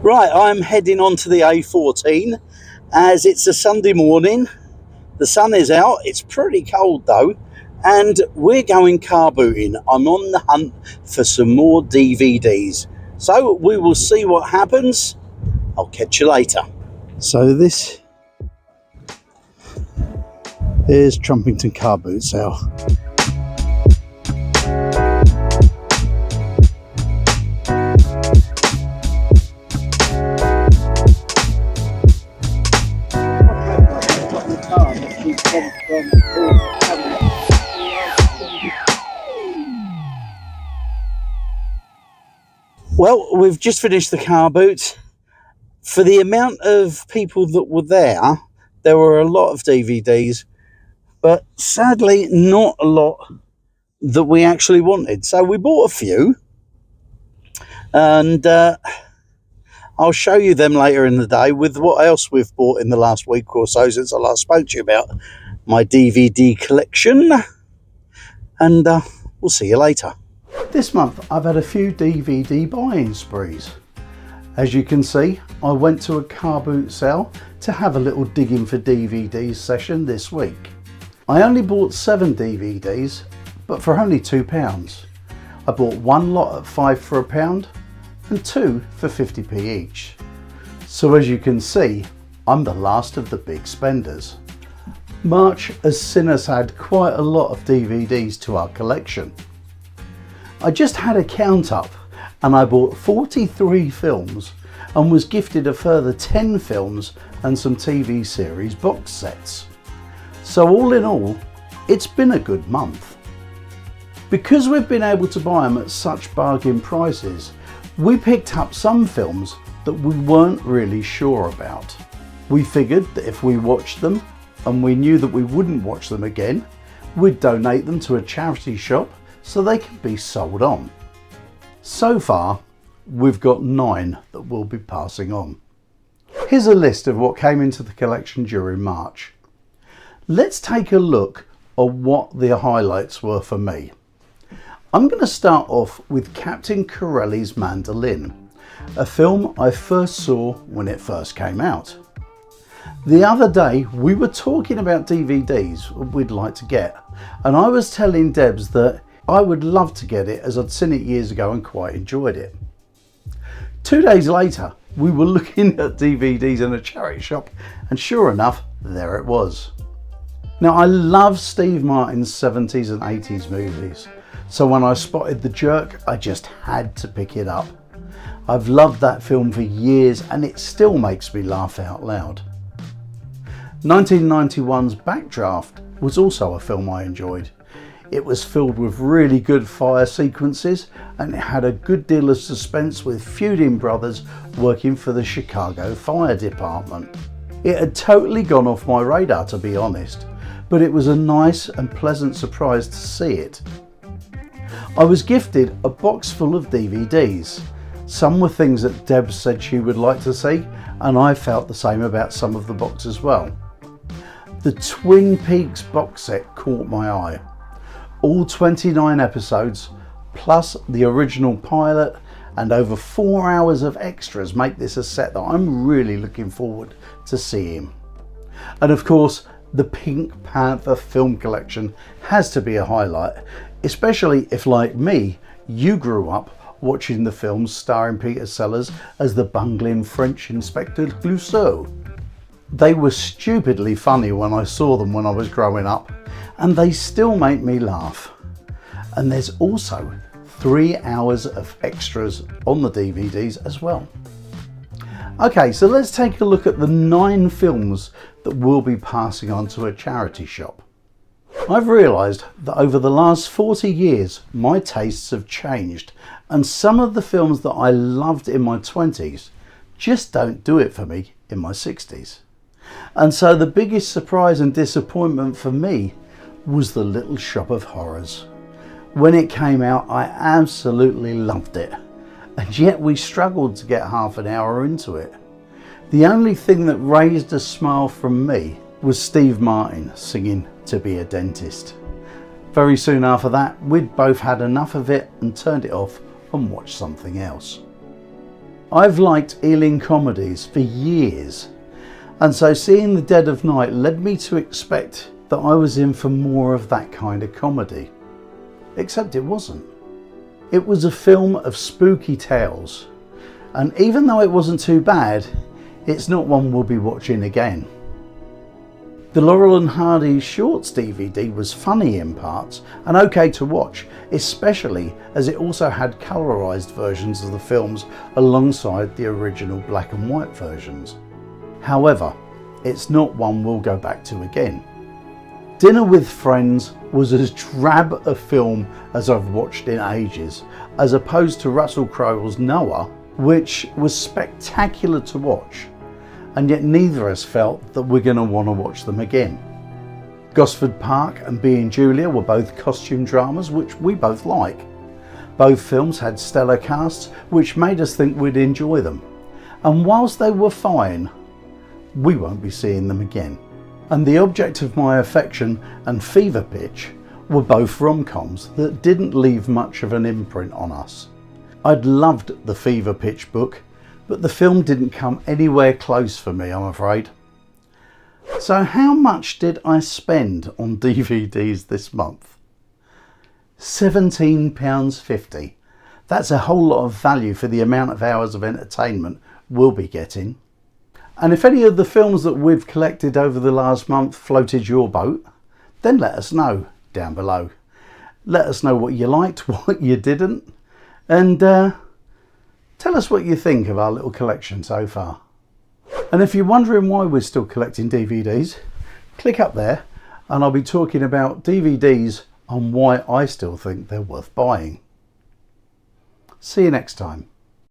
Right, I'm heading on to the A14 as it's a Sunday morning. The sun is out, it's pretty cold though, and we're going car booting. I'm on the hunt for some more DVDs. So we will see what happens. I'll catch you later. So this is Trumpington Car Boot Sale. Well, we've just finished the car boot. For the amount of people that were there were a lot of DVDs, but sadly not a lot that we actually wanted. So we bought a few, and I'll show you them later in the day with what else we've bought in the last week or so since I last spoke to you about my DVD collection, and we'll see you later. This month I've had a few DVD buying sprees. As you can see, I went to a car boot sale to have a little digging for DVDs session this week. I only bought 7 DVDs, but for only £2. I bought one lot at 5 for £1 and 2 for 50p each. So as you can see, I'm the last of the big spenders. March has seen us add quite a lot of DVDs to our collection. I just had a count up and I bought 43 films and was gifted a further 10 films and some TV series box sets. So all in all, it's been a good month. Because we've been able to buy them at such bargain prices, we picked up some films that we weren't really sure about. We figured that if we watched them and we knew that we wouldn't watch them again, we'd donate them to a charity shop so they can be sold on. So far, we've got 9 that we'll be passing on. Here's a list of what came into the collection during March. Let's take a look at what the highlights were for me. I'm going to start off with Captain Corelli's Mandolin, a film I first saw when it first came out. The other day we were talking about DVDs we'd like to get, and I was telling Debs that I would love to get it as I'd seen it years ago and quite enjoyed it. 2 days later we were looking at DVDs in a charity shop and sure enough there it was. Now I love Steve Martin's 70s and 80s movies, so when I spotted The Jerk I just had to pick it up. I've loved that film for years and it still makes me laugh out loud. 1991's Backdraft was also a film I enjoyed. It was filled with really good fire sequences and it had a good deal of suspense with feuding brothers working for the Chicago Fire Department. It had totally gone off my radar, to be honest, but it was a nice and pleasant surprise to see it. I was gifted a box full of DVDs. Some were things that Deb said she would like to see, and I felt the same about some of the box as well. The Twin Peaks box set caught my eye. All 29 episodes, plus the original pilot and over 4 hours of extras make this a set that I'm really looking forward to seeing. And of course, the Pink Panther film collection has to be a highlight, especially if, like me, you grew up watching the films starring Peter Sellers as the bungling French Inspector Clouseau. They were stupidly funny when I saw them when I was growing up, and they still make me laugh. And there's also 3 hours of extras on the DVDs as well. Okay, so let's take a look at the 9 films that we'll be passing on to a charity shop. I've realised that over the last 40 years my tastes have changed, and some of the films that I loved in my 20s just don't do it for me in my 60s. And so the biggest surprise and disappointment for me was The Little Shop of Horrors. When it came out I absolutely loved it, and yet we struggled to get half an hour into it. The only thing that raised a smile from me was Steve Martin singing To Be a Dentist. Very soon after that we'd both had enough of it and turned it off and watched something else. I've liked Ealing comedies for years, and so seeing The Dead of Night led me to expect that I was in for more of that kind of comedy. Except it wasn't. It was a film of spooky tales, and even though it wasn't too bad, it's not one we'll be watching again. The Laurel and Hardy Shorts DVD was funny in parts and okay to watch, especially as it also had colorized versions of the films alongside the original black and white versions. However, it's not one we'll go back to again. Dinner with Friends was as drab a film as I've watched in ages, as opposed to Russell Crowe's Noah, which was spectacular to watch, and yet neither of us felt that we're going to want to watch them again. Gosford Park and Being Julia were both costume dramas which we both like. Both films had stellar casts which made us think we'd enjoy them, and whilst they were fine, we won't be seeing them again. And The Object of My Affection and Fever Pitch were both rom-coms that didn't leave much of an imprint on us. I'd loved the Fever Pitch book, but the film didn't come anywhere close for me, I'm afraid. So how much did I spend on DVDs this month? £17.50. That's a whole lot of value for the amount of hours of entertainment we'll be getting. And if any of the films that we've collected over the last month floated your boat, then let us know down below. Let us know what you liked, what you didn't, and tell us what you think of our little collection so far. And if you're wondering why we're still collecting DVDs, click up there and I'll be talking about DVDs and why I still think they're worth buying. See you next time.